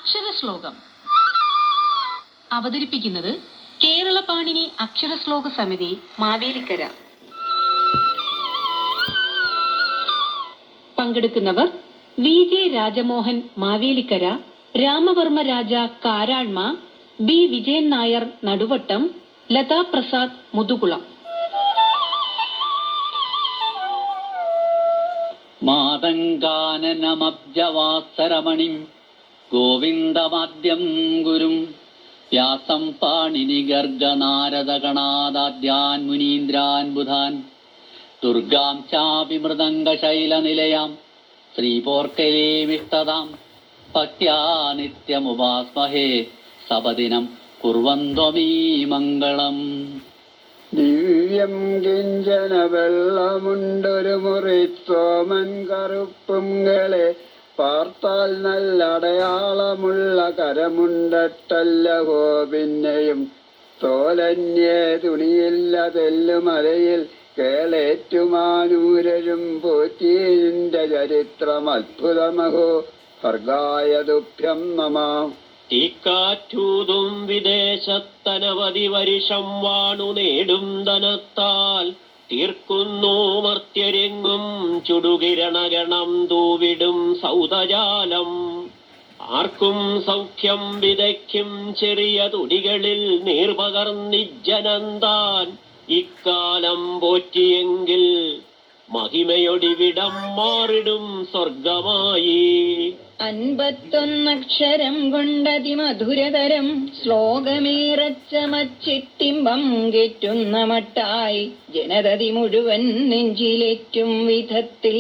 അക്ഷരശ്ലോകം അവതരിപ്പിക്കുന്നത് കേരള പാണിനി അക്ഷരശ്ലോക സമിതി, മാവേലിക്കര. പങ്കെടുക്കുന്നവർ വി ജെ രാജമോഹൻ മാവേലിക്കര, രാമവർമ്മ രാജ കാരാഴ്മ, ബി വിജയൻ നായർ നടുവട്ടം, ലതാ പ്രസാദ് മുതുകുളം. മാതങ്കാനനമബ്ജവാസരമണിം ഗോവിന്ദമാദ്യം ഗുരും വ്യാസം പാണിനി ഗർഗനാരദഗണാദാദ്യാൻ മുനീന്ദ്രാൻ ബുധാൻ ദുർഗാം ചാപി മൃദംഗശൈലനിലയാം ശ്രീപോർക്കലീമിഷ്ടതാം ഭക്ത്യാ നിത്യമുപാസ്മഹേ സപദിനം കുർവന്ത്വമീ മംഗളം. ദിവ്യം കിഞ്ചന വെള്ളമുണ്ടൊരു മുറി സോമൻ കറുപ്പുങ്ങളെ പാർത്താൽ നല്ലടയാളമുള്ള കരമുണ്ടട്ടല്ലഹോ പിന്നെയും തോലന്യേ തുണിയില്ല തെല്ലുമലയിൽ കേളേറ്റുമാനൂരരും പോറ്റീന്റെ ചരിത്രം അത്ഭുതമഹോ ഭർഗായ തുഭ്യം നമാം. തീക്കാറ്റൂതും വിദേശത്തനവധി വരിഷം വാണു നേടും ധനത്താൽ തീർക്കുന്നു മർത്യരെങ്ങും ചുടുകിരണഗണം തൂവിടും സൗദജാലം. ആർക്കും സൗഖ്യം വിതയ്ക്കും ചെറിയ തുടികളിൽ നീർപകർന്നിജ്ജനന്താൻ ഇക്കാലം പോറ്റിയെങ്കിൽ മഹിമയൊടിവിടം മാറിടും സ്വർഗമായി. 51 അക്ഷരം കൊണ്ടതിമധുരതരം ശ്ലോകമേറച്ചമച്ചിട്ടിമ്പം കേറ്റുന്ന മട്ടായി ജനതതി മുഴുവൻ നെഞ്ചിലേറ്റും വിധത്തിൽ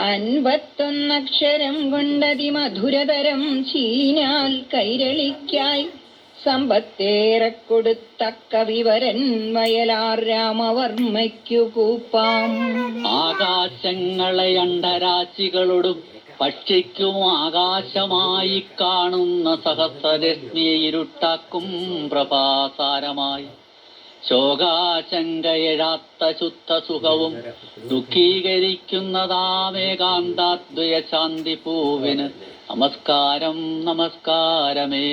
51 അക്ഷരം കൊണ്ടതിമധുരതരം ചീനാൽ കൈരളിക്കായി സമ്പത്തേറെ കൊടുത്തക്ക വിവരൻ വയലാർ രാമവർമ്മയ്ക്കു കൂപ്പാം. ആകാശങ്ങളെ അണ്ടരാശികളോടും പക്ഷിക്കും ആകാശമായി കാണുന്ന സഹസ്രരശ്മിയെ ഇരുട്ടാക്കും പ്രഭാസാരമായി ശോകാശങ്കയെഴാത്ത ശുദ്ധ സുഖവും ദുഃഖീകരിക്കുന്നതാമേകാന്താദ്വയ ശാന്തി പൂവിന് നമസ്കാരം നമസ്കാരമേ.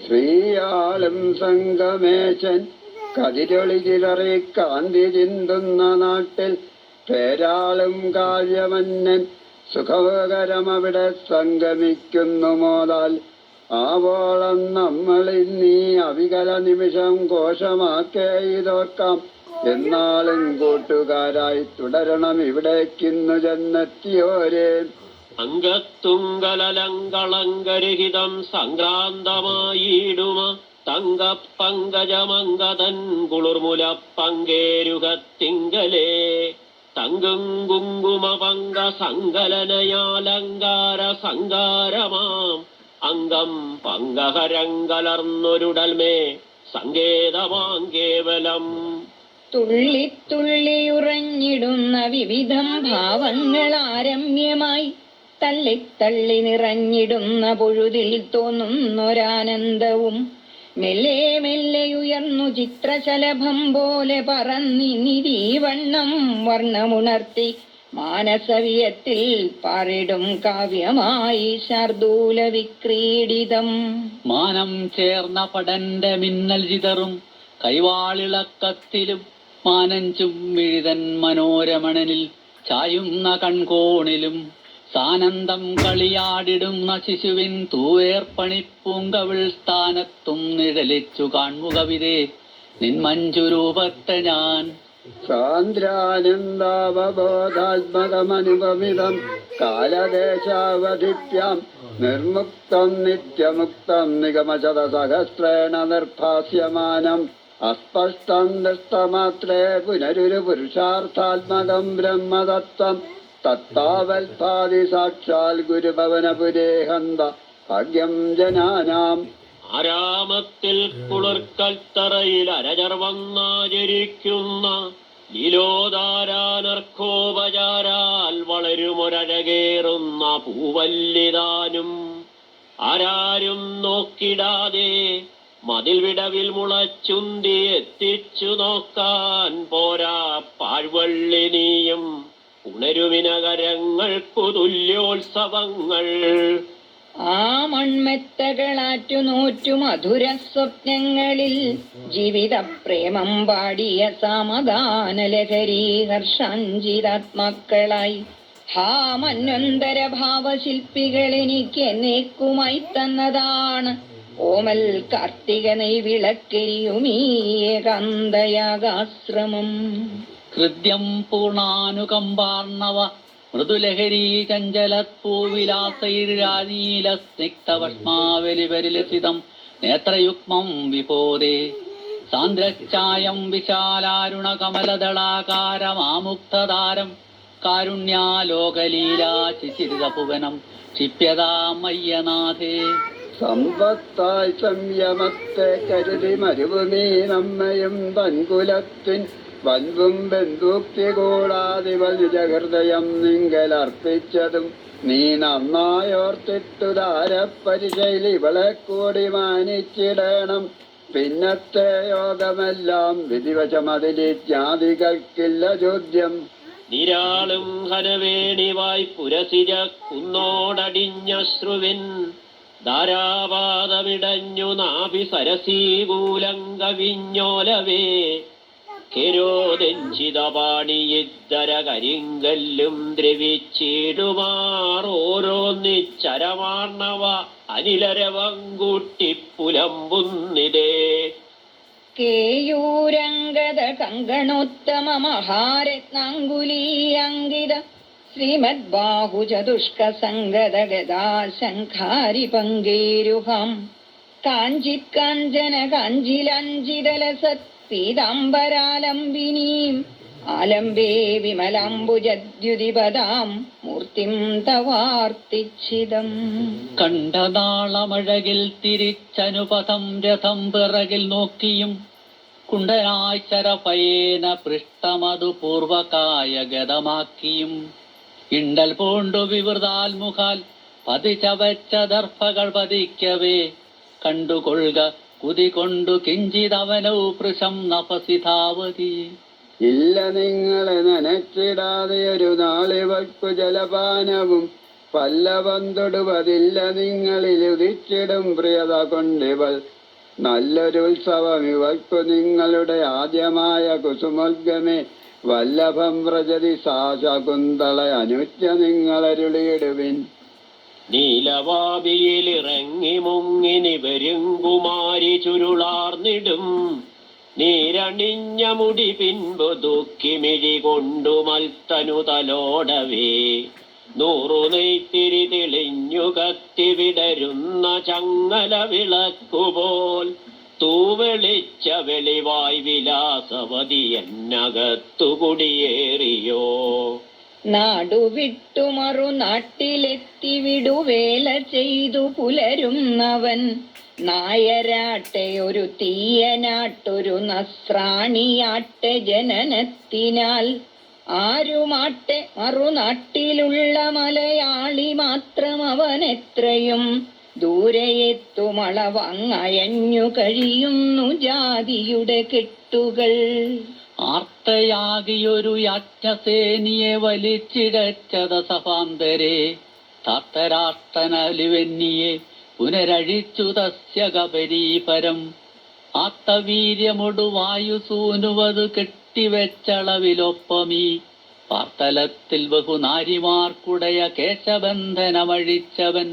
ശ്രീയാളും സംഗമേശൻ കതിരൊളി ചിതറി കാന്തി ചിന്തുന്ന നാട്ടിൽ പേരാളും കാവ്യമന്നൻ സുഖകരമവിടെ സംഗമിക്കുന്നു മോതാൽ ആവോളം നമ്മളിന്നീ അവികല നിമിഷം കോശമാക്കേ ഇതോർക്കാം. എന്നാളും കൂട്ടുകാരായി തുടരണം ഇവിടേക്കിന്നു ചെന്നെത്തിയോരേ. അംഗത്തുങ്കലലങ്കളങ്കരഹിതം സംക്രാന്തമായിടുമ തങ്കപ്പങ്കജമംഗതൻ കുളിർമുലപ്പങ്കേരുകത്തിങ്കലേ തങ്കും കുങ്കുമ പങ്ക സങ്കലനയാലങ്കാര സങ്കാരമാം അംഗം പങ്കഹരങ്കലർന്നൊരുടൽമേ സങ്കേതമാം കേവലം. തുള്ളിത്തുള്ളിയുറഞ്ഞിടുന്ന വിവിധം ഭാവങ്ങൾ ആരമ്യമായി തള്ളിത്തള്ളി നിറഞ്ഞിടുന്ന പൊഴുതിൽ തോന്നുന്നൊരാനന്ദവും മെല്ലെ മെല്ലെയുയർന്നു ചിത്രശലഭം പോലെ പറന്നിനിരീവണ്ണം വർണ്ണമുണർത്തി മാനസവിയത്തിൽ പാറിടും കാവ്യമായി ശാർദൂല വിക്രീഡിതം. മാനം ചേർന്ന പടന്റെ മിന്നൽ ചിതറും കൈവാളിളക്കത്തിലും മാനഞ്ചും മിഴിതൻ മനോരമണനിൽ ചായുന്ന കൺകോണിലും സാനന്ദം കളിയാടിടുന്ന ശിശുവിൻ തൂവേർപ്പണിപ്പൂങ്കവിൾ സ്ഥാനത്തും നിഴലിച്ചു കാൺമുഖവിതേ നിൻമഞ്ജുരൂപത്തെ ഞാൻ. സാന്ദ്രാനന്ദാവബോധാത്മകമനുപമിതം കാലദേശാവധിത്യാം നിർമുക്തം നിത്യമുക്തം നിഗമശതസഹസ്രേണ നിർഭാസ്യമാനം അസ്പഷ്ടം ദൃഷ്ടമാത്രേ പുനരുരു പുരുഷാർത്ഥാത്മകം ബ്രഹ്മതത്വം തത്താവൽപാതി സാക്ഷാൽ ഗുരുഭവനപുരേഹന്ത ഭാഗ്യം ജനാനാം. ആരാമത്തിൽ കുളിർക്കൽത്തറയിൽ അരചർവന്നാചരിക്കുന്ന ലീലോദാരാനർക്കോപചാരാൽ വളരുമൊരഴകേറുന്ന പൂവല്ലിതാനും ആരാരും നോക്കിടാതെ മതിൽ വിടവിൽ മുളച്ചുന്തി എത്തിച്ചു നോക്കാൻ പോരാ പാഴ്വള്ളിനിയും ഉണരുവിനകരങ്ങൾക്കു തുല്യോത്സവങ്ങൾ. ആ മൺമെത്തകളാറ്റു നോറ്റു മധുര സ്വപ്നങ്ങളിൽ ജീവിത പ്രേമം പാടിയ സാമദാനലഹരി ഹർഷാഞ്ചിതാത്മാക്കളായി ഹാ മന്വന്തര ഭാവശില്പികൾ എനിക്ക് എന്നേക്കുമായി തന്നതാണ് ഓമൽ കാർത്തിക നെയ്വിളക്കരിയുമീ ഏകാന്തയാഗാശ്രമം. ഹൃദ്യം പൂർണാനുകമ്പാർണവ മൃദുലഹരീ ചഞ്ചലത്പൂവിലാസൈരാനീല സ്നിഗ്ധവഷ്മാവലിപരിലസിതം നേത്രയുഗ്മം വിപോദേ സാന്ദ്രച്ചായം വിശാലാരുണ കമലദളാകാരമാമുക്തതാരം കാരുണ്യാലോകലീലാ ചിചിരിതപുവനം ക്ഷിപ്യതാമയ്യനാഥേ. സമ്പത്തായി സംയമത്തെ കരുതി മരുഭൂമി നമ്മയും തൻകുലത്തിൻ വൻപും ബന്ധുക്തി കൂടാതെ വലിജഹൃദയം നിങ്കലർപ്പിച്ചതും നീ നന്നായോർത്തിട്ടു ധാരപ്പരിശൈലി ഇവളെ കൂടി മാനിച്ചിടണം. പിന്നത്തെ യോഗമെല്ലാം വിധിവശമതിലിജ്ഞാതികൾക്കില്ല ചോദ്യം. നിരാളും ഹനവേണിവായി പുരസിര കുന്നോടടിഞ്ഞശ്രുവിൻ ധാരാപാതമിടഞ്ഞു നാഭി സരസീകൂലങ്കവിഞ്ഞോലവേ കെരോദഞ്ചിതപാണിയിദ്ധര കരിങ്കല്ലും ദ്രവിച്ചിടുമാറോരോന്നിച്ചരമാർണവ അനിലരവങ്കൂട്ടിപ്പുലമ്പുന്നിതേ. കേയൂരംഗത കങ്കണോത്തമ മഹാരത്നാങ്കുലീയങ്കിത ശ്രീമദ് ബാഹുചതുഷ്ക സംഗത ഗദാശങ്കാരി പങ്കേരുഹം കാഞ്ചിത് കാഞ്ചന കാഞ്ചിലഞ്ചിതലസത് പീതാംബരാലംബിനീം ആലംബേ വിമലാംബുജദ്യുതിപദാം മൂർത്തിം തവാർത്തിച്ഛിതം. കണ്ടനാളമഴകിൽ തിരിച്ചനുപഥം രഥം പിറകിൽ നോക്കിയും കുണ്ടനായി ചരപയേന പൃഷ്ടമതു പൂർവകായ ഗതമാക്കിയും ഇണ്ടൽ പൂണ്ടു വിവൃതാൽമുഖാൽ പതിച്ചവച്ച ദർഭകൾ പതിക്കവേ കണ്ടുകൊള്ളുക കുതികൊണ്ടു കിഞ്ചിതവനൗ പൃശം നപസിധാവതി. ഇല്ല നിങ്ങളെ നനച്ചിടാതെ ഒരു നാളിവൾക്കു ജലപാനവും പല്ലവം തൊടുവതില്ല നിങ്ങളിൽ ഉദിച്ചിടും പ്രിയത കൊണ്ടിവൾ. നല്ലൊരു ഉത്സവം ഇവൾക്കു നിങ്ങളുടെ ആദ്യമായ കുസുമോദ്ഗമേ വല്ലഭം വ്രജതി സാ ശകുന്തള അനുജ്ഞ നിങ്ങളരുളിയിടുവിൻ. നീലവാപിയിലിറങ്ങി മുങ്ങിനി വരുംകുമാരി ചുരുളാർന്നിടും നീരണിഞ്ഞ മുടി പിൻപു ദുഃഖിമിഴി കൊണ്ടു മൽത്തനു തലോടവേ 100 നെയ്ത്തിരി തെളിഞ്ഞു കത്തി വിടരുന്ന ചങ്ങല വിളക്കുപോൽ തൂവെളിച്ച വെളിവായ് വിലാസവതി എന്നകത്തു കുടിയേറിയോ. നാടുവിട്ടു മറുനാട്ടിലെത്തി വിടുവേല ചെയ്തു പുലരുന്നവൻ നായരാട്ടെ ഒരു തീയനാട്ടൊരു നസ്രാണിയാട്ടെ ജനനത്തിനാൽ ആരുമാട്ടെ മറുനാട്ടിലുള്ള മലയാളി മാത്രം അവനെത്രയും ദൂരെയെത്തുമളവങ്ങയഞ്ഞു കഴിയുന്നു ജാതിയുടെ കെട്ടുകൾ. ആർത്തയാകിയൊരു യാജ്ഞസേനിയെ വലിച്ചിടച്ചത സഭാന്തരെ താത്തരാഷ്ടനലിവെന്നിയെ പുനരഴിച്ചു തസ്യ കപരീപരം ആത്തവീര്യമൊടു വായുസൂനുവതു കെട്ടിവെച്ചളവിലൊപ്പമീ പാർത്തലത്തിൽ ബഹുനാരിമാർക്കുടയ കേശബന്ധനമഴിച്ചവൻ.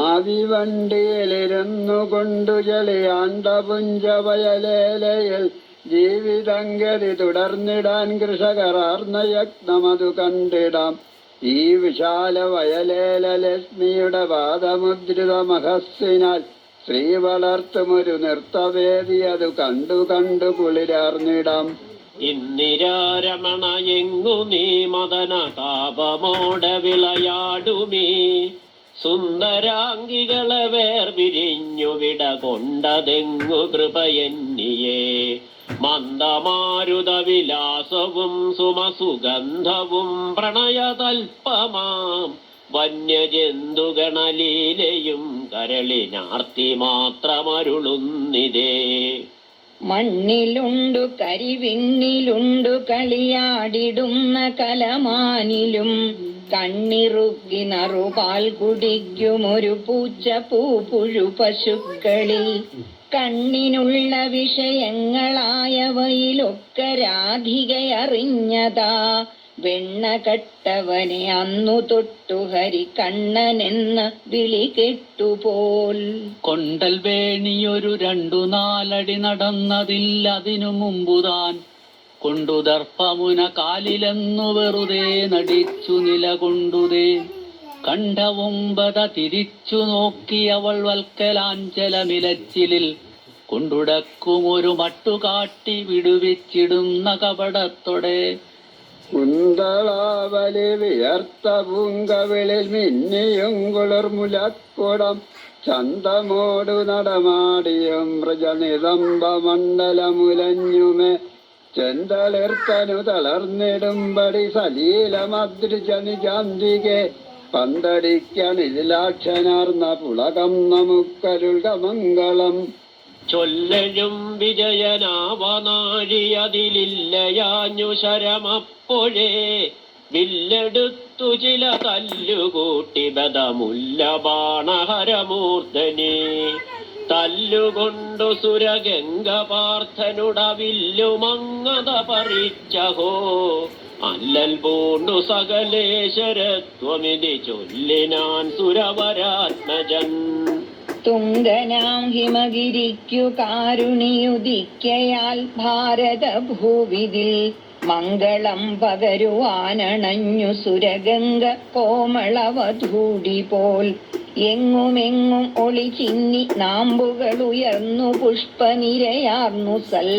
ആദിവണ്ടിയിലിരുന്നു കൊണ്ടു ജലിയാണ്ട പുഞ്ചവയലേലയിൽ ജീവിതങ്കതി തുടർന്നിടാൻ കൃഷകരാർന്ന യജ്ഞമതു കണ്ടിടാം. ഈ വിശാല വയലേല ലക്ഷ്മിയുടെ പാദമുദ്രിത മഹസ്സിനാൽ ശ്രീ വളർത്തുമൊരു നൃത്തവേദി അതു കണ്ടു കണ്ടു കുളിരാർന്നിടാം. ഇന്ദിരാരമണ എങ്ങു നീ മദന താപമോടെ വിളയാടുമീ സുന്ദരാംഗികളെ വേർപിരിഞ്ഞു വിട കൊണ്ടതെങ്ങു കൃപയെന്നിയേ. മന്ദമാരുത വിലാസവും സുമസുഗന്ധവും പ്രണയതൽപമാം വന്യജന്തുഗണലീലയും കരളിനാർത്തി മാത്രമരുളുന്നിതേ. മണ്ണിലുണ്ടു കരിവിണ്ണിലുണ്ടു കളിയാടിടുന്ന കലമാനിലും കണ്ണിറുക്കി നറുപാൽ കുടിക്കുമൊരു പൂച്ച പൂപ്പുഴു പശുക്കളിൽ കണ്ണിനുള്ള വിഷയങ്ങളായവയിലൊക്കെ രാധികയറിഞ്ഞതാ വെണ്ണ കട്ടവനെ അന്നു തൊട്ടു ഹരി കണ്ണനെന്ന് വിളി കെട്ടുപോൽ. കൊണ്ടൽ വേണിയൊരു 2-4 അടി നടന്നതില്ലതിനു മുമ്പുതാൻ കൊണ്ടു ദർപ്പമുന കാലിലെന്നു വെറുതെ നടിച്ചു നിലകൊണ്ടുതേ കണ്ഠവുമ്പത തിരിച്ചു നോക്കിയവൾ വൽക്കലാഞ്ചലമിലച്ചിലിൽ കൊണ്ടുടക്കുമൊരു മട്ടുകാട്ടി വിടുവിച്ചിടുന്ന കപടത്തോടെ. കുന്തളാവലി വിയർത്ത പൂങ്കവിളിൽ മിന്നിയും കുളിർമുലക്കുടം ചന്തമോടു നടമാടിയും മൃജനിതംബ മണ്ഡലമുലഞ്ഞുമേ ചെന്തളിർത്തനു തളർന്നിടുമ്പടി സലീലമദ്രിജനിജാന്തികെ പന്തടിക്കണിലാക്ഷനാർന്ന പുളകം നമുക്കരുൾകമംഗളം. ചൊല്ലഴും വിജയനാവനാഴിയതിലില്ലയാഞ്ഞു ശരമപ്പോഴേ വില്ലെടുത്തു ചില തല്ലുകൂട്ടി ബദമുല്ല ബാണഹരമൂർധനെ തല്ലുകൊണ്ടു സുരഗംഗ പാർത്ഥനുടവില്ലുമങ്ങത പറിച്ചഹോ അല്ലൽ പൂണ്ടു സകലേശ്വരത്വമിതി ചൊല്ലിനാൻ സുരവരാത്മജൻ. തുങ്കനാം ഹിമഗിരിക്കു കാരുണിയുദിക്കയാൽ ഭാരതഭൂവിതിൽ മംഗളം പകരുവാനണഞ്ഞു സുരഗംഗ കോമളവധൂടി പോൽ. എങ്ങുമെങ്ങും ഒളി ചിന്നി നാമ്പുകളുയർന്നു പുഷ്പനിരയാർന്നു സൽ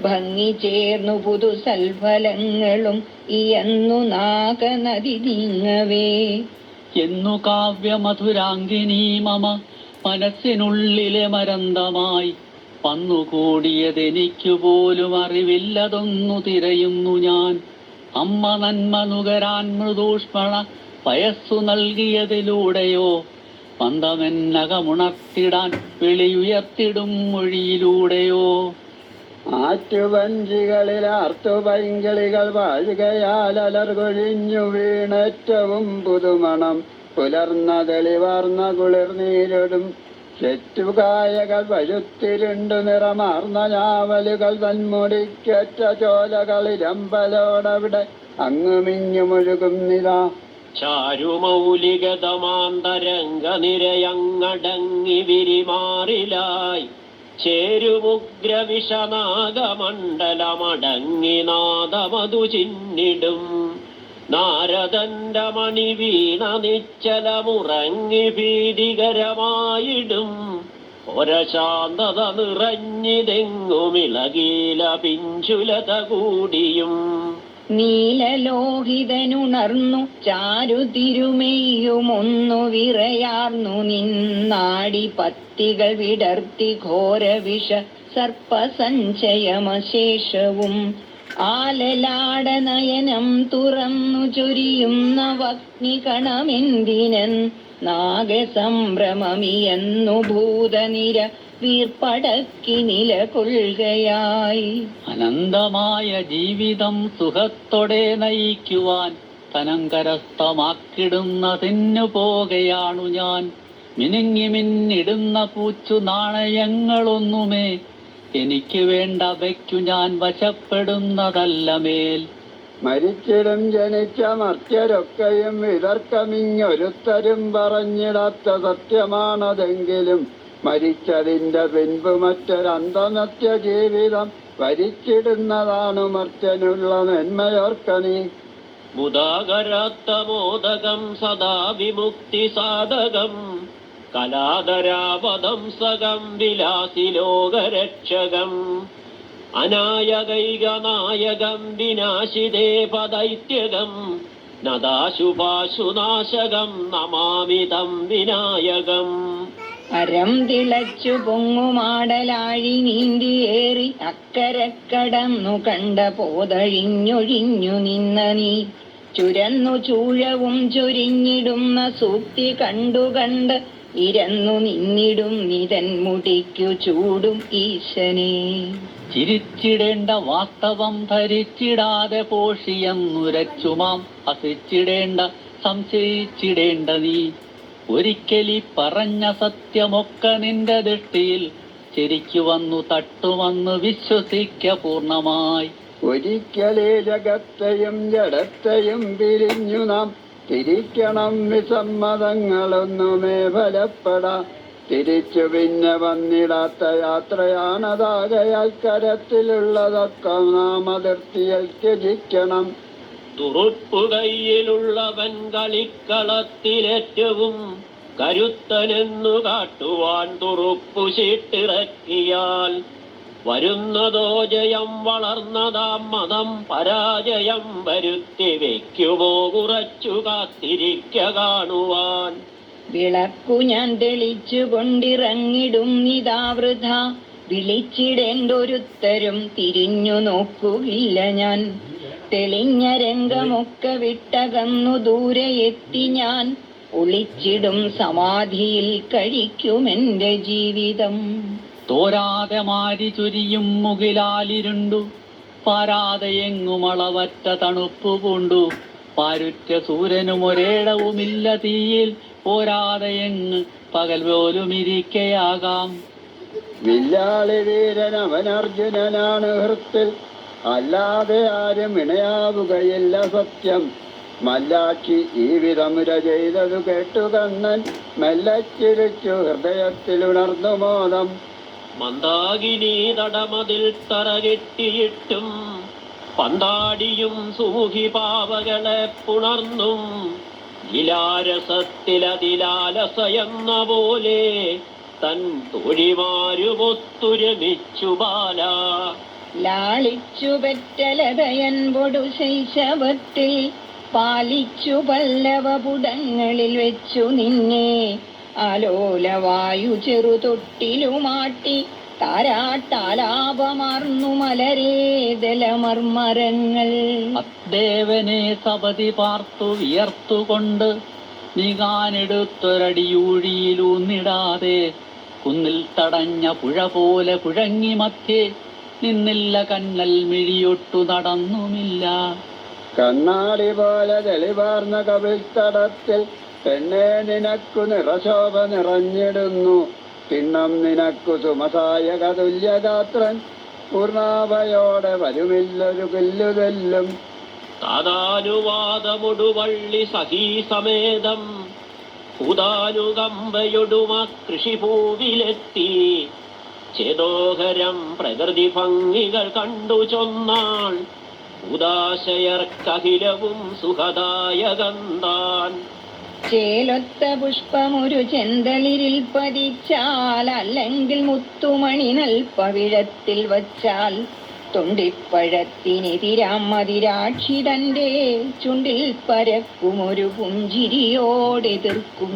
ഭംഗി ചേർന്നു പുതുസൽഫലങ്ങളും ഇയന്നു നാഗനദി നീങ്ങവേ. എന്നു കാവ്യമധുരാംഗിനീ മമ മനസ്സിനുള്ളിലെ മരന്തമായി വന്നുകൂടിയതെനിക്കു പോലും അറിവില്ലതൊന്നു തിരയുന്നു ഞാൻ. അമ്മ നന്മ നുകരാൻ മൃദൂഷ്മണ വയസ്സു നൽകിയതിലൂടെയോ മന്ദമെന്നകമുണർത്തിടാൻ വിളിയുയർത്തിടും മൊഴിയിലൂടെയോ. ആറ്റുവഞ്ചികളിൽ ആർത്തുപൈങ്കിളികൾ വാഴുകയാൽ അലർകൊഴിഞ്ഞു വീണേറ്റവും പുതുമണം പുലർന്ന തെളിവാർന്ന കുളിർനീരൊടും ചെറ്റുകായകൾ വഴുത്തിരുണ്ടു നിറമാർന്ന ഞാവലുകൾ തന്മുടിക്കേറ്റ ചോലകളിരമ്പലോടവിടെ അങ്ങുമിങ്ങുമൊഴുകും നില. ചാരുമൗലികതമാന്തരംഗ നിരയങ്ങടങ്ങി വിരിമാറിലായി ചേരുമുഗ്രവിഷനാഗമണ്ഡലമടങ്ങി നാദമതു ചിന്നിടും നാരദന്റെ മണി വീണ നിശ്ചലമുറങ്ങി ഭീതികരമായിടും ഒരശാന്തത നിറഞ്ഞിതെങ്ങുമിളകീല പിഞ്ചുലത കൂടിയും. നീലലോഹിതനുണർന്നു ചാരു തിരുമെയ്യുമൊന്നു വിറയാർന്നു നിന്നാടി പത്തികൾ വിടർത്തി ഘോരവിഷ സർപ്പസഞ്ചയമശേഷവും ആലലാടനയനം തുറന്നു ചൊരിയുന്ന വഗ്നികണമെന്തിനൻ നാഗസംഭ്രമമിയെന്നു ഭൂതനിര വീർപ്പടക്കി നിലകൊള്ളുകയായി. അനന്തമായ ജീവിതം സുഖത്തോടെ നയിക്കുവാൻ തനം കരസ്ഥമാക്കിടുന്നതിനു പോകയാണു ഞാൻ. മിനുങ്ങി മിന്നിടുന്ന പൂച്ചു നാണയങ്ങളൊന്നുമേ എനിക്ക് വേണ്ടവയ്ക്കു ഞാൻ വശപ്പെടുന്നതല്ല മേൽ. മരിച്ചിടും ജനിച്ച മർത്യരൊക്കെയും വിതർക്കമിങ്ങൊരുത്തരും പറഞ്ഞിടാത്ത സത്യമാണതെങ്കിലും മരിച്ചതിന്റെ പിൻപ് മറ്റൊരന്തമത്യ ജീവിതം വരിച്ചിടുന്നതാണു മർത്യനുള്ള മെന്മയോർക്കണി. മുദാകരാത്തമോദകം സദാ വിമുക്തി സാധകം കലാധരാപദംസകം വിലാസി ലോകരക്ഷകം അനായകൈകനായകം വിനാശിതേ പദൈത്യകം നദാശുഭാശുനാശകം നമാമിതം വിനായകം. അരം തിളച്ചു പൊങ്ങുമാടലാഴി നീന്തിയേറി അക്കരക്കടന്നു കണ്ട പോതഴിഞ്ഞൊഴിഞ്ഞു നിന്ന നീ ചുരന്നു ചൂഴവും ചൊരിഞ്ഞിടുന്ന സൂക്തി കണ്ടുകണ്ട് ഇരന്നു നിന്നിടും നിതൻ മുടിക്കു ചൂടും ഈശനെ. ചിരിച്ചിടേണ്ട വാസ്തവം ധരിച്ചിടാതെ പോഷിയെന്നുരച്ചുമാം ഹസിച്ചിടേണ്ട സംശയിച്ചിടേണ്ട നീ. ഒരിക്കലി പറഞ്ഞ സത്യമൊക്കെ നിന്റെ ദൃഷ്ടിയിൽ ശരിക്കു വന്നു തട്ടുവന്നു വിശ്വസിക്ക പൂർണ്ണമായി. ഒരിക്കലേ ജഗത്തെയും ജഡത്തെയും പിരിഞ്ഞു നാം തിരിക്കണം വിസമ്മതങ്ങളൊന്നുമേ ഫലപ്പെടാ. തിരിച്ചു പിന്നെ വന്നിടാത്ത യാത്രയാണതാകയാൽ കരത്തിലുള്ളതൊക്കെ നാം അതിർത്തിയിൽ ത്യജിക്കണം. തുറുപ്പു കയ്യിലുള്ളവൻ കളിക്കളത്തിലേറ്റവും കരുത്തനെന്നു കാട്ടുവാൻ തുറുപ്പു ചീട്ടിറക്കിയാൽ വരുന്നതോ ജയം വളർന്നതാം മതം പരാജയം വരുത്തി വയ്ക്കുമോ കുറച്ചു കാത്തിരിക്ക കാണുവാൻ. വിളക്കു ഞാൻ തെളിച്ചു കൊണ്ടിറങ്ങിടും നിതാവൃഥ വിളിച്ചിടേണ്ടൊരുത്തരും തിരിഞ്ഞു നോക്കുകയില്ല ഞാൻ. തെളിഞ്ഞ രംഗമൊക്കെ വിട്ടകന്നു ദൂരെ എത്തി ഞാൻ ഒളിച്ചിടും സമാധിയിൽ കഴിക്കുമെന്റെ ജീവിതം. തോരാതെ മാരി ചുരിയും മുകിലാലിരുണ്ടു പാരാതെ എങ്ങുമളവറ്റ തണുപ്പു പൂണ്ടു. പാരുറ്റ സൂര്യനും ഒരേടവുമില്ല തീയിൽ പോരാതെ എങ്ങ് പകൽ പോലും ഇരിക്കയാകാം. വില്ലാളി വീരൻ അവനർജുനനാണ് ഹൃത്തിൽ, അല്ലാതെ ആരും ഇണയാവുകയില്ല സത്യം. മല്ലാക്കി ഈ വിധമുര ചെയ്തതു കേട്ടു കണ്ണൻ മെല്ലച്ചിരിച്ചു ഹൃദയത്തിലുണർന്നു മോദം. മന്ദാകിനി തടമതിൽ തറകെട്ടിയിട്ടും പന്താടിയും സുമുഖി പാവകളെ പുണർന്നും ലീലാരസത്തിലതിലാലസയെന്ന പോലെ തൻ തൊഴിമാരുമൊത്തുരമിച്ചു ബാല. ലാളിച്ചു പെറ്റലതയൻപൊടു ശൈശവത്തിൽ പാലിച്ചു പല്ലവപുടങ്ങളിൽ വെച്ചു നിന്നെ ആലോലവായു ചെറുതൊട്ടിലുമാട്ടി താരാട്ടാലാപമാർന്നു മലരേതലമർമരങ്ങൾ. അദ്ദേവനെ സപതി പാർത്തു വിയർത്തുകൊണ്ട് നീകാനെടുത്തൊരടിയൂഴിയിലൂന്നിടാതെ കുന്നിൽ തടഞ്ഞ പുഴ പോലെ പുഴങ്ങി മധ്യേ നിന്നില്ല കണ്ണൽ മിഴിയൊട്ടു നടന്നുമില്ല. കണ്ണാടി പോലെ തെളിവാർന്ന കവിൾത്തടത്തിൽ പെണ്ണെ നിനക്കു നിറശോഭ നിറഞ്ഞിടുന്നു. തിണ്ണം നിനക്കു സുമസായക തുല്യഗാത്രൻ പൂർണാഭയോടെ വരുമില്ലൊരു കില്ലുതെല്ലും. താതാനുവാദമൊടുവള്ളി സഖീസമേതം ഭൂതാനുകമ്പയൊടുമ കൃഷിഭൂവിലെത്തി ചേതോഹരം പ്രകൃതി ഭംഗികൾ കണ്ടു ചൊന്നാൾ ഉദാശയർക്കഖിലവും സുഖദായകന്താൻ. ചേലൊത്ത പുഷ്പമൊരു ചെന്തളിരിൽ പതിച്ചാൽ അല്ലെങ്കിൽ മുത്തുമണി നൽപ്പവിഴത്തിൽ വച്ചാൽ തൊണ്ടിപ്പഴത്തിനെതിരാം മതിരാക്ഷി തന്റെ ചുണ്ടിൽ പരക്കുമൊരു പുഞ്ചിരിയോടെതിർക്കും.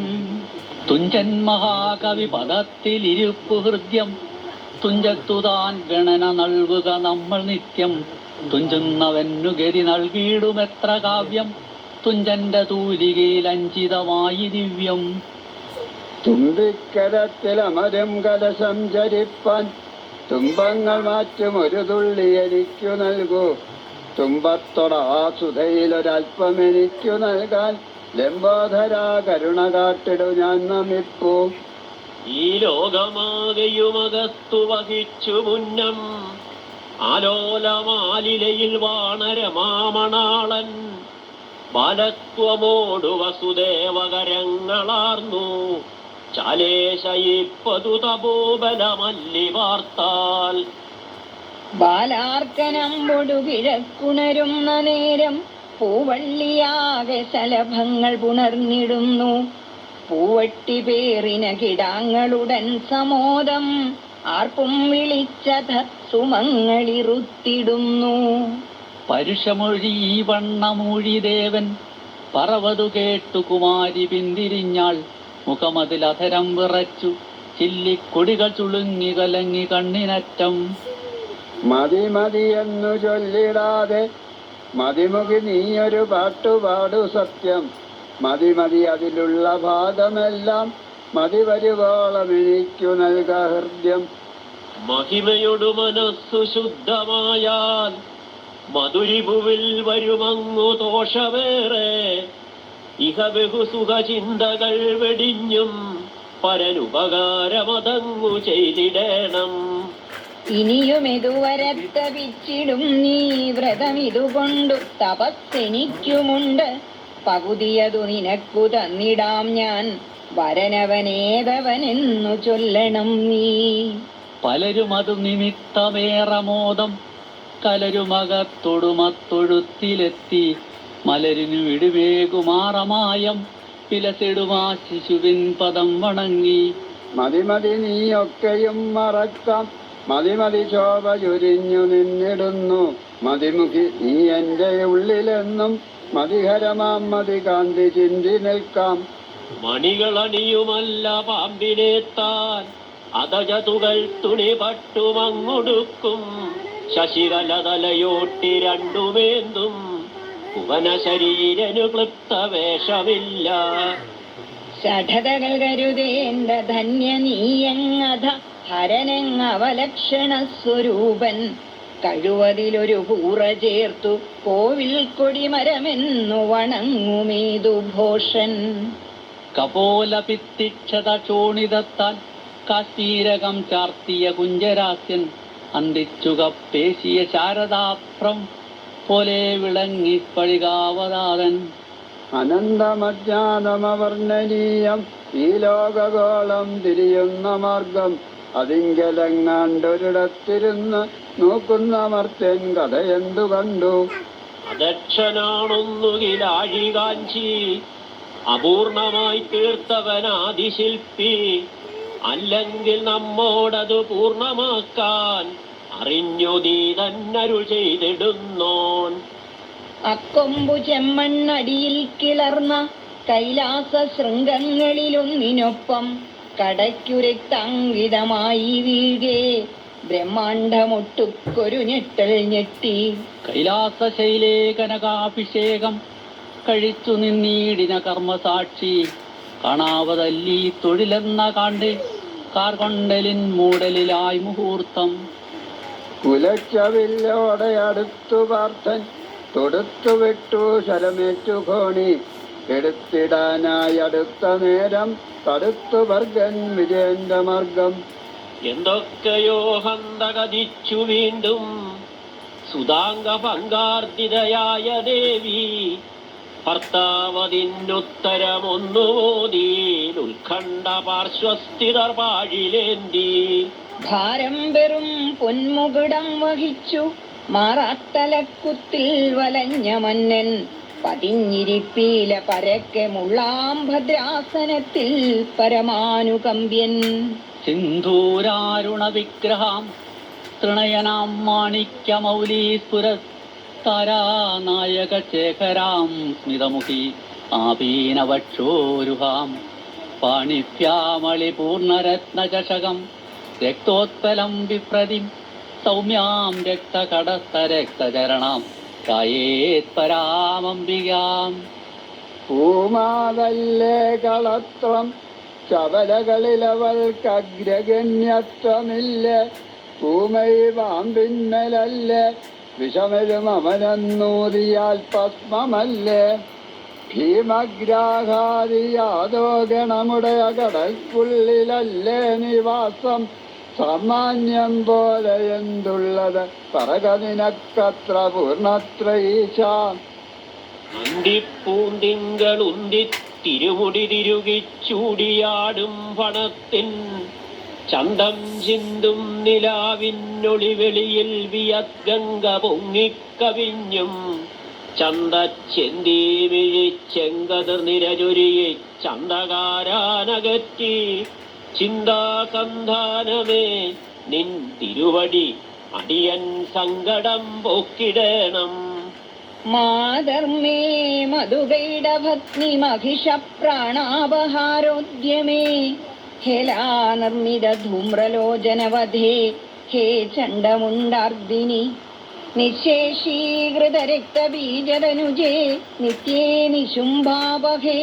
തുഞ്ചൻ മഹാകവി പദത്തിലിരുപ്പു ഹൃദ്യം തുഞ്ചത്തുതാൻ ഗണന നൽകുക നമ്മൾ നിത്യം. തുഞ്ചുന്നവന്നു ഗതി നൽകിയിടുമെത്ര കാവ്യം തുഞ്ചന്റെ തൂലികയിൽ അഞ്ചിതമായി ദിവ്യം. തുമ്പിക്കരത്തിലമരും കലശം ചരിപ്പാൻ തുമ്പങ്ങൾ മാറ്റും ഒരു തുള്ളി എനിക്കു നൽകൂ. തുമ്പത്തൊടാ സുധയിലൊരൽപ്പം എനിക്കു നൽകാൻ ലംബോധരാ കരുണ കാട്ടിടു ഞാൻ നമിപ്പൂ. ഈ ലോകമാകയുമകത്തു വഹിച്ചു മുന്നം ആലോലമാലിലയിൽ വാണരമാമണാളൻ ബാലത്വമോടു വസുദേവകരങ്ങളാർന്നു ചാലേശയിപ്പതു തപോബലമല്ലി വാർത്താൽ. ബാലാർക്കനമ്പൊടു കിഴക്കുണരുന്ന നേരം പൂവള്ളിയാകെ ശലഭങ്ങൾ പുണർന്നിടുന്നു. പൂവട്ടി പേറിന കിടാങ്ങളുടൻ സമോദം ആർപ്പും വിളിച്ചത സുമങ്ങളിറുത്തിടുന്നു. പരുഷമൊഴി ഈ വണ്ണമൂഴി ദേവൻ പറവതു കേട്ടു കുമാരി പിന്തിരിഞ്ഞാൾ. മുഖമതിലധരം വിറച്ചു ചില്ലിക്കൊടികൾ ചുളുങ്ങി കലങ്ങി കണ്ണിനറ്റം. മതി മതി എന്നു ചൊല്ലിടാതെ മതിമുഖി നീയൊരു പാട്ടുപാടു സത്യം. മതി മതി അതിലുള്ള ഭാഗമെല്ലാം മതി വരുവോളം എനിക്കു നൽക ഹൃദ്യം. മഹിമയൊടു മനസ്സു ശുദ്ധമായാൽ മധുരിഭുവിൽ വരുമങ്ങു ദോഷവേറെ ഇഹ ബഹുസുഖ ചിന്തകൾ വെടിഞ്ഞും പരനുപകാരമതങ്ങു ചെയ്തിടണം. ഇനിയും ഇതുവരത്തപിച്ചിടും നീ വ്രതം ഇതുകൊണ്ടു തപസ്സെനിക്കുമുണ്ട്. പകുതിയതു നിനക്കു തന്നിടാം ഞാൻ, വരനവനേതവനെന്നു ചൊല്ലണം നീ. പലരും അതു നിമിത്തമേറെ മോദം കലരുമകത്തൊടുമത്തൊഴുത്തിലെത്തി മലരിനു വിടുവേകുമാറമായം വിലസിടുമാ ശിശുവിൻ പദം വണങ്ങി. മതി മതി നീയൊക്കെയും മറക്കാം, മതി മതി ശോഭ ചുരിഞ്ഞു നിന്നിടുന്നു. മതിമുഖി നീ എൻ്റെ ഉള്ളിലെന്നും മതിഹരമാം മതി കാന്തി ചിന്തി നിൽക്കാം. മണികളണിയുമല്ല പാമ്പിനെത്താൻ അതജതുകൾ തുണി പട്ടുമങ്ങുടുക്കും. ശശികലതലയോട്ടി രണ്ടുമേന്തും ഭുവന ശരീരനു ക്ലിപ്ത വേഷമില്ല. ഷഠതകൾ കരുതേണ്ട ധന്യ നീയങ്ങധ ഹരനെങ്ങവലക്ഷണ സ്വരൂപൻ. കഴിവതിലൊരു കൂറ ചേർത്തു കോവിൽ കൊടിമരമെന്നു വണങ്ങുമേതു ഭോഷൻ. കപോല പിത്തിക്ഷത ചോണിതത്താൽ കാശ്മീരകം ചാർത്തിയ കുഞ്ചരാസ്യൻ അന്തിച്ചുക പേശിയ ശാരദാപ്രം പോലെ വിളങ്ങി പഴികാവതാതൻ. അനന്തമജ്ഞാനമവർണ്ണനീയം ഈ ലോകഗോളം തിരിയുന്ന മാർഗം. അതിങ്കലങ്ങാണ്ടൊരിടത്തിരുന്ന് നോക്കുന്ന മർത്യൻ കഥയെന്തു കണ്ടു. അദക്ഷനാണൊന്നുകിലാഴി കാഞ്ചി അപൂർണമായി തീർത്തവനാദിശില്പി. അല്ലെങ്കിൽ നമ്മോടതു പൂർണ്ണമാക്കാൻ അറിഞ്ഞു നീ തന്നരുൾ ചെയ്തിടുന്നോൻ. അക്കൊമ്പു ചെമ്മണ്ണടിയിൽ കിളർന്ന കൈലാസ ശൃംഗങ്ങളിലൊന്നിനൊപ്പം കടയ്ക്കുരക്താങ്കിതമായി വീഴേ ബ്രഹ്മാണ്ഡമൊട്ടുക്കൊരു ഞെട്ടൽ ഞെട്ടി. കൈലാസശൈലേ കനകാഭിഷേകം കഴിച്ചു നിന്നീടിന കർമ്മസാക്ഷി കാണാവതല്ലീ തൊഴിലെന്ന കാണ്ട് കാർകൊണ്ടലിൻ മൂടലിലായി മുഹൂർത്തം. കുലച്ചവില്ലോടെ അടുത്തു പാർത്ഥൻ തൊടുത്തു വിട്ടു ശരമേറ്റു കോണി. എടുത്തിടാനായി അടുത്ത നേരം തടുത്തു വർഗൻ വിജയന്റെ മാർഗം. എന്തൊക്കെയോ ഹന്തകതിച്ചു വീണ്ടും സുതാംഗ പങ്കാർദിതയായ ദേവി. ഭർത്താവതിനുത്തരമൊന്നു ഉത്കണ്ഠ പാർശ്വസ്ഥിതർ പാഴിലേന്തി. ഭാരം വെറും പൊന്മുകുടം വഹിച്ചു മാറാത്തലക്കുത്തിൽ വലഞ്ഞ മന്നൻ. പതിഞ്ഞിരിപ്പീല പരക്കെ മുള്ളാം ഭദ്രാസനത്തിൽ പരമാനുകമ്പ്യൻ. സിന്ധൂരാരുണ വിഗ്രഹാം തൃണയനാം മാണിക്യമൗലീസ്ഫുരത്താരാനായക ശേഖരാം സ്മിതമുഖി ആപീനവക്ഷോരുഹാം പാണിഭ്യാമളി പൂർണ്ണരത്നചഷകം രക്തോത്പലം വിപ്രതിം സൗമ്യാം രക്തകടസ്ഥ രക്തചരണാം ഛായേത് പരാമംബികാം. പൂമാതല്ലേ കളത്രം ചവലകളിലവൾക്കഗ്രഗണ്യത്വമില്ല. പൂമൈ പാമ്പിന്മേലല്ലേ വിഷമരും അവനന്നൂതിയാൽ പത്മമല്ലേ. ഭീമഗ്രാഹാദിയാദോ ഗണമുടയ കടൽക്കുള്ളിലല്ലേ നിവാസം. സാമാന്യം പോലെ എന്തുള്ളത് പറക നിനക്കത്ര പൂർണ്ണത്രയീശ. അന്തിപ്പൂന്തിങ്കളുന്തി തിരുമുടി തിരുകിച്ചൂടിയാടും പണത്തിൻ ചന്തം ചിന്തും നിലാവിന്നൊളിവെളിയിൽ വിയദ്ഗംഗ പൊങ്ങിക്കവിഞ്ഞും ചന്തച്ചെന്തി വിഴിച്ചെങ്കതിർ നിരചൊരിയെ ചന്തകാരാനകറ്റി. ചിന്താസന്ധാനമേ നിൻ തിരുവടി അടിയൻ സങ്കടം പോക്കിടണം. മാധർമ്മേ മധുകൈടഭഗ്നി മഹിഷ പ്രാണാപഹാരോദ്യമേ ഹേലാനിർമ്മിത ധൂമ്രലോചനവധേ ഹേ ചണ്ഡമുണ്ടാർദിനി. നിശേഷീകൃത രക്തബീജതനുജേ നിത്യേ നിശുംഭാപഹേ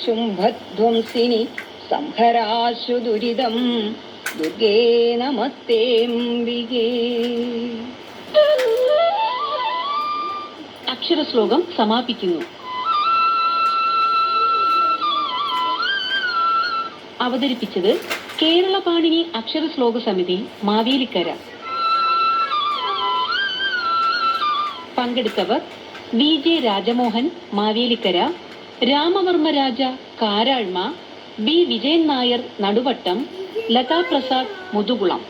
ശുംഭധ്വംസിനി സംഹരാശു ദുരിതം ദുർഗേ നമസ്തേംബികേ. അക്ഷരശ്ലോകം സമാപിക്കുന്നു. അവതരിപ്പിച്ചത് കേരള പാണിനി അക്ഷരശ്ലോക സമിതി മാവേലിക്കര. പങ്കെടുത്തവർ വി ജെ രാജമോഹൻ മാവേലിക്കര, രാമവർമ്മ രാജ കാരാഴ്മ, ബി വിജയൻ നായർ നടുവട്ടം, ലതാ പ്രസാദ് മുതുകുളം.